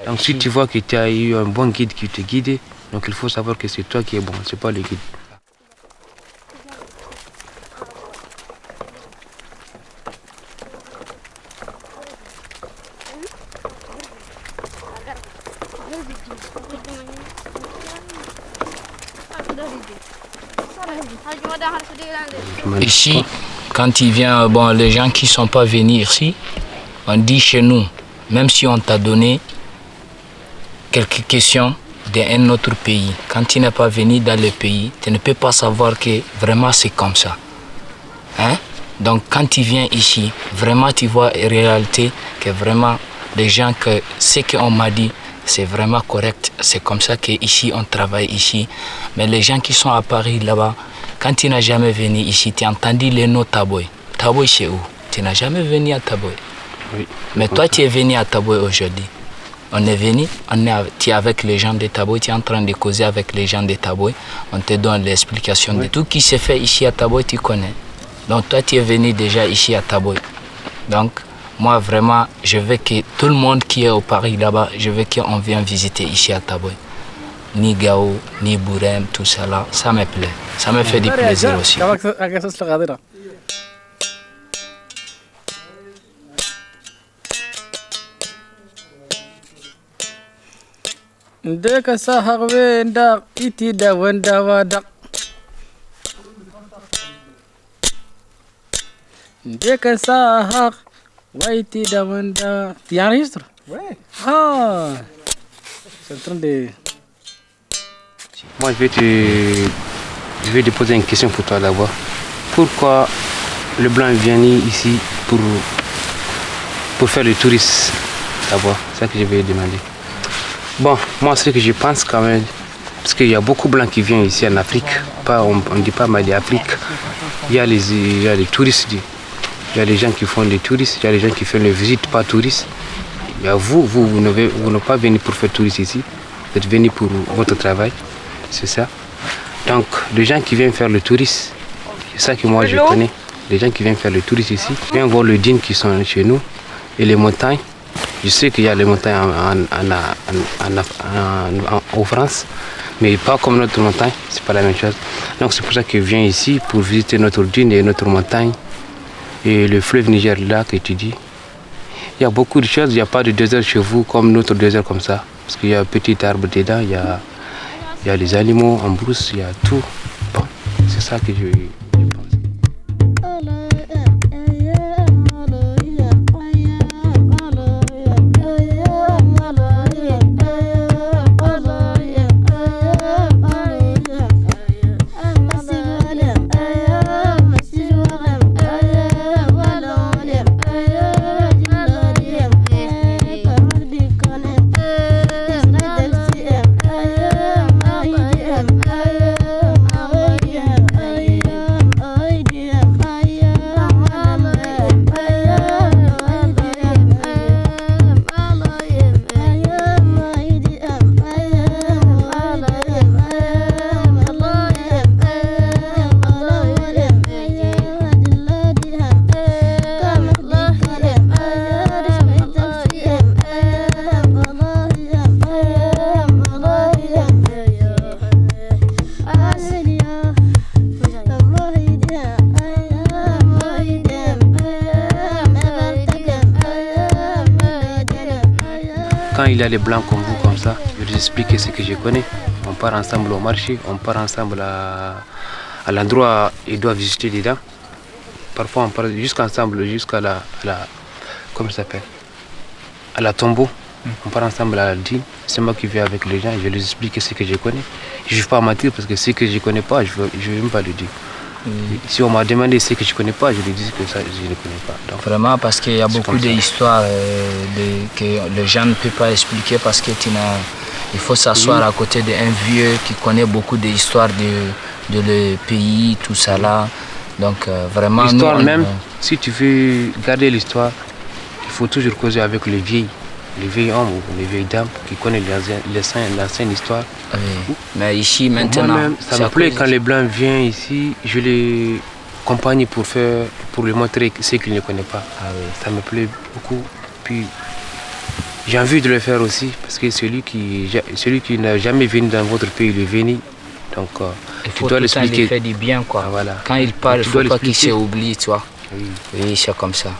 Donc si tu vois que tu as eu un bon guide qui te guide, donc il faut savoir que c'est toi qui es bon, c'est pas le guide. Ici, quand il vient, les gens qui ne sont pas venus ici, on dit chez nous, même si on t'a donné quelques questions d'un autre pays, quand tu n'es pas venu dans le pays, tu ne peux pas savoir que vraiment c'est comme ça. Hein? Donc quand tu viens ici, vraiment tu vois en réalité que vraiment les gens, que ce qu'on m'a dit, c'est vraiment correct. C'est comme ça qu'ici on travaille ici. Mais les gens qui sont à Paris là-bas, quand tu n'as jamais venu ici, tu as entendu le nom Taboy. Taboy c'est où? Tu n'as jamais venu à Taboy. Oui, mais toi tu es venu à Taboy aujourd'hui. On est venu, tu es avec les gens de Taboy, tu es en train de causer avec les gens de Taboy. On te donne l'explication de tout qui se fait ici à Taboy, tu connais. Donc toi tu es venu déjà ici à Taboy. Donc moi vraiment, je veux que tout le monde qui est au Paris là-bas, je veux qu'on vienne visiter ici à Taboy. Ni Gao, ni Bourem, tout ça là, ça me plaît. Ça me fait du plaisir aussi. Deka sahar wenda iti da wanda wada. Deka sahar waiti da wanda. Tu enregistres? Ouais. Ah. C'est en train de. Moi je vais te poser une question pour toi d'abord. Pourquoi le blanc vient ici pour faire le tourisme d'abord? C'est ça que je vais demander. Bon, moi ce que je pense quand même, parce qu'il y a beaucoup de blancs qui viennent ici en Afrique, on ne dit pas mais d'Afrique, il y a les touristes, il y a les gens qui font les touristes, il y a les gens qui font les visites pas touristes. Il y a vous n'êtes pas venu pour faire touristes ici, vous êtes venu pour votre travail, c'est ça. Donc les gens qui viennent faire le tourisme, c'est ça que moi je connais, les gens qui viennent faire le tourisme ici, viennent voir les dînes qui sont chez nous et les montagnes. Je sais qu'il y a les montagnes en France, mais pas comme notre montagne, c'est pas la même chose. Donc c'est pour ça qu'ils viennent ici pour visiter notre dune et notre montagne et le fleuve Niger là que tu dis. Il y a beaucoup de choses, il n'y a pas de désert chez vous comme notre désert comme ça, parce qu'il y a un petit arbre dedans, il y a les animaux en brousse, il y a tout. Bon, c'est ça que je pense. Quand il y a les blancs comme vous, comme ça, je vous explique ce que je connais. On part ensemble au marché, on part ensemble à l'endroit où ils doivent visiter dedans. Parfois on part jusqu'ensemble, jusqu'à comment ça s'appelle, à la tombeau. On part ensemble à la dîme. C'est moi qui vais avec les gens, je leur explique ce que je connais. Je ne vais pas mentir parce que ce que je ne connais pas, je ne vais même pas le dire. Si on m'a demandé ce que je ne connais pas, je lui dis que ça, je ne connais pas. Donc, vraiment, parce qu'il y a beaucoup d'histoires que les gens ne peuvent pas expliquer parce que il faut s'asseoir à côté d'un vieux qui connaît beaucoup d'histoires de le pays, tout ça là. Donc vraiment... L'histoire même, si tu veux garder l'histoire, il faut toujours causer avec les vieils hommes ou les vieilles dames qui connaissent l'ancienne histoire. Oui. Mais ici maintenant... Ça me plaît quand les blancs viennent ici, je les accompagne pour lui montrer ce qu'ils ne connaissent pas. Ah oui. Ça me plaît beaucoup. Puis J'ai envie de le faire aussi, parce que celui qui n'a jamais venu dans votre pays, il est venu. Donc, tu dois l'expliquer. Il fait du bien, quoi. Ah, voilà. Quand il parle, il ne faut pas qu'il s'oublie, tu vois. Oui, oui, c'est comme ça.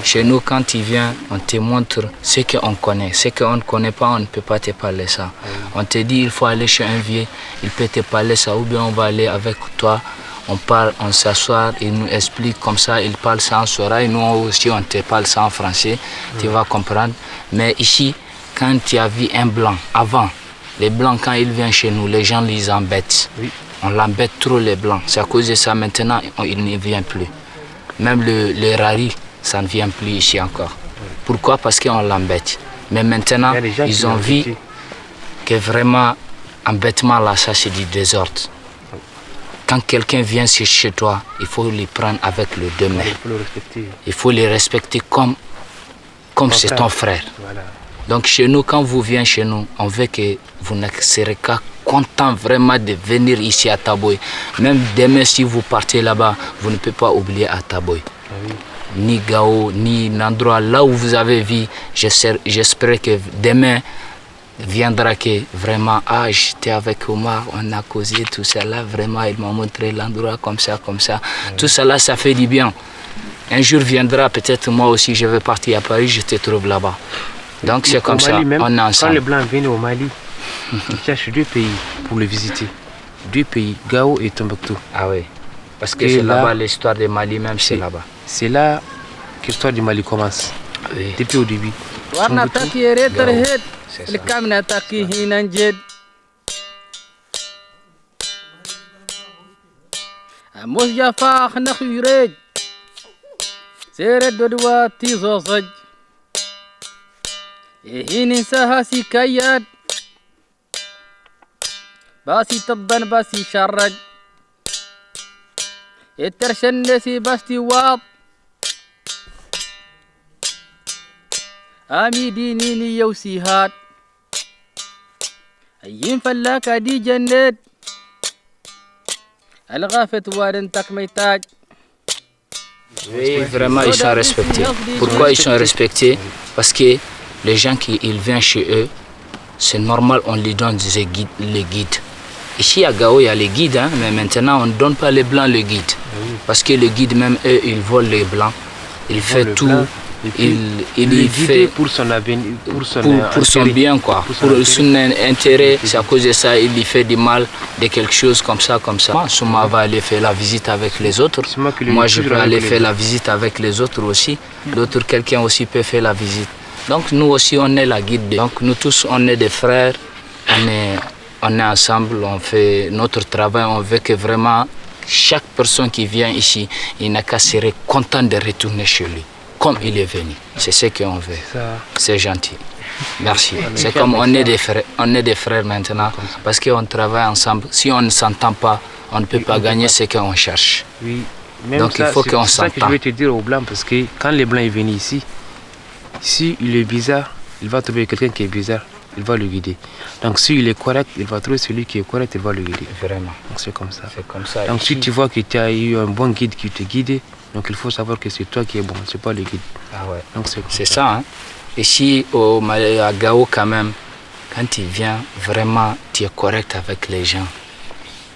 Chez nous, quand il vient, on te montre ce qu'on connaît. Ce qu'on ne connaît pas, on ne peut pas te parler ça. Oui. On te dit, il faut aller chez un vieux, il peut te parler ça, ou bien on va aller avec toi. On parle, on s'assoit, il nous explique comme ça, il parle ça en sorail, nous aussi on te parle ça en français, tu vas comprendre. Mais ici, quand tu as vu un blanc, avant, les blancs quand ils viennent chez nous, les gens les embêtent. Oui. On l'embête trop les blancs, c'est à cause de ça maintenant, il ne vient plus. Même le rari, ça ne vient plus ici encore. Pourquoi? Parce qu'on l'embête. Mais maintenant, ils ont vu que vraiment, embêtement là, ça c'est du désordre. Quand quelqu'un vient chez toi, il faut les prendre avec le deux mains. Il faut les respecter comme c'est ton frère. Voilà. Donc chez nous, quand vous venez chez nous, on veut que vous ne serez qu'à content vraiment de venir ici à Taboy. Même demain, si vous partez là-bas, vous ne pouvez pas oublier à Taboy. Ah oui. Ni Gao, ni l'endroit là où vous avez vu. J'espère que demain viendra que vraiment, j'étais avec Omar, on a causé tout ça là, vraiment, il m'a montré l'endroit comme ça. Tout ça là, ça fait du bien. Un jour viendra, peut-être moi aussi, je vais partir à Paris, je te trouve là-bas. Donc c'est comme ça, même, on est ensemble. Quand les Blancs viennent au Mali, ils cherchent 2 pays pour le visiter. 2 pays, Gao et Tombouctou. Ah oui, parce que c'est là-bas, l'histoire du Mali même, c'est là-bas. C'est là que l'histoire du Mali commence, oui. Depuis au début. باسي طبا باسي شرج الترشنسي باستي واط آمي دينيني يوسيهات أيين فلاك دي جنت الغافة وارن تكميتاج. Oui, vraiment, ils sont respectés. Pourquoi ils sont respectés? Parce que les gens qui viennent chez eux, c'est normal, on les donne les guides. Ici à Gao, il y a les guides, hein, mais maintenant on ne donne pas les blancs le guide. Oui. Parce que les guides, même eux, ils volent les blancs. Ils font tout. Il fait pour son avenir, pour son bien, quoi. Pour son intérêt, c'est à cause de ça, il lui fait du mal, de quelque chose comme ça. Souma va aller faire la visite avec les autres. Moi, je peux aller faire la visite avec les autres aussi. D'autres, quelqu'un aussi peut faire la visite. Donc nous aussi, on est la guide. Donc nous tous, on est des frères. On est ensemble, on fait notre travail, on veut que vraiment chaque personne qui vient ici, il n'a qu'à se content de retourner chez lui, comme il est venu. C'est ce qu'on veut. C'est gentil. Merci. C'est comme on est des frères maintenant, parce qu'on travaille ensemble. Si on ne s'entend pas, on ne peut pas gagner ce qu'on cherche. Oui. Donc il faut qu'on s'entende. C'est ça que je vais te dire aux Blancs, parce que quand les Blancs viennent ici, il est bizarre, il va trouver quelqu'un qui est bizarre. Il va le guider. Donc s'il est correct, il va trouver celui qui est correct, il va le guider. Vraiment. Donc c'est comme ça. C'est comme ça. Donc ici, si tu vois que tu as eu un bon guide qui te guide, donc il faut savoir que c'est toi qui es bon, c'est pas le guide. Ah ouais. Donc c'est ça. Hein? Ici à Gao quand même, quand tu viens, vraiment tu es correct avec les gens.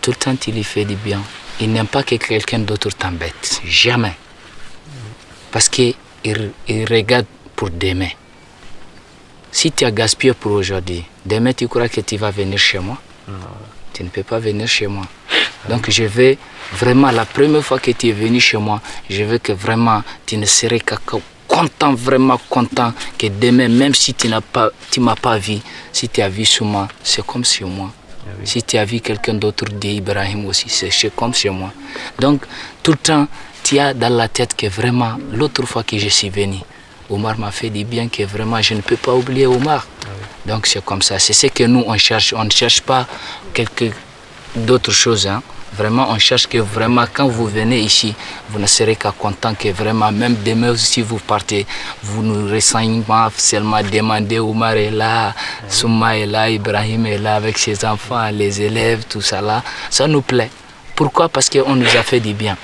Tout le temps tu lui fais du bien. Il n'aime pas que quelqu'un d'autre t'embête. Jamais. Parce qu'il regarde pour demain. Si tu as gaspillé pour aujourd'hui, demain tu crois que tu vas venir chez moi? Non. Tu ne peux pas venir chez moi. Donc je vais vraiment, la première fois que tu es venu chez moi, je veux que vraiment tu ne serais qu'à content, vraiment content, que demain, même si tu ne m'as pas vu, si tu as vu sur moi, c'est comme sur moi. Ah oui. Si tu as vu quelqu'un d'autre d'Ibrahim aussi, c'est comme sur moi. Donc tout le temps, tu as dans la tête que vraiment, l'autre fois que je suis venu, Omar m'a fait du bien, que vraiment je ne peux pas oublier Omar. Ah oui. Donc c'est comme ça, c'est ce que nous on cherche. On ne cherche pas d'autres choses. Hein. Vraiment, on cherche que vraiment quand vous venez ici, vous ne serez qu'à content que vraiment, même demain si vous partez, vous nous renseignez seulement demander Omar est là, Souma est là, Ibrahim est là avec ses enfants, les élèves, tout ça là. Ça nous plaît. Pourquoi? Parce qu'on nous a fait du bien.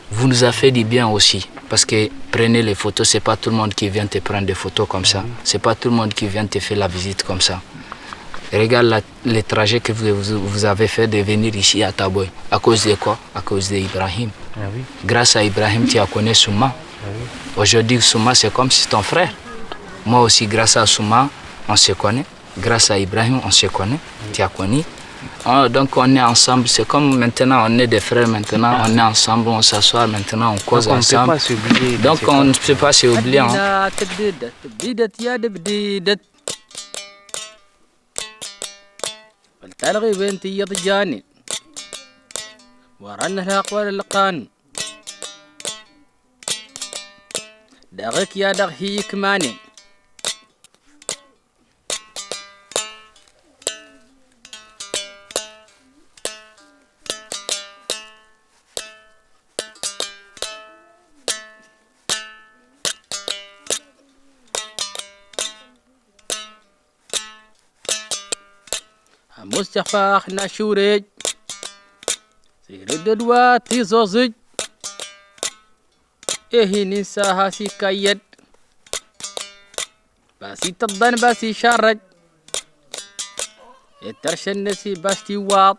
Vous nous avez fait du bien aussi. Parce que prenez les photos, c'est pas tout le monde qui vient te prendre des photos comme ça. C'est pas tout le monde qui vient te faire la visite comme ça. Regarde les trajets que vous avez fait de venir ici à Taboy. À cause de quoi? À cause d'Ibrahim. Ah oui. Grâce à Ibrahim, tu as connu Souma. Ah oui. Aujourd'hui, Souma, c'est comme si ton frère. Moi aussi, grâce à Souma, on se connaît. Grâce à Ibrahim, on se connaît. Tu as connu. Donc on est ensemble, c'est comme maintenant on est des frères, maintenant on est ensemble, on s'assoit, maintenant on cause ensemble. Donc on ne peut pas s'oublier. تلغي بنتي يضجاني ورنه الأقوال اللقان دغك يا دغ هي كماني مصطفى خنا شوريج سير الدواتي زوزج إيه ننساها سي كيد باسي تضن باسي شارج يترش النسي باستي واط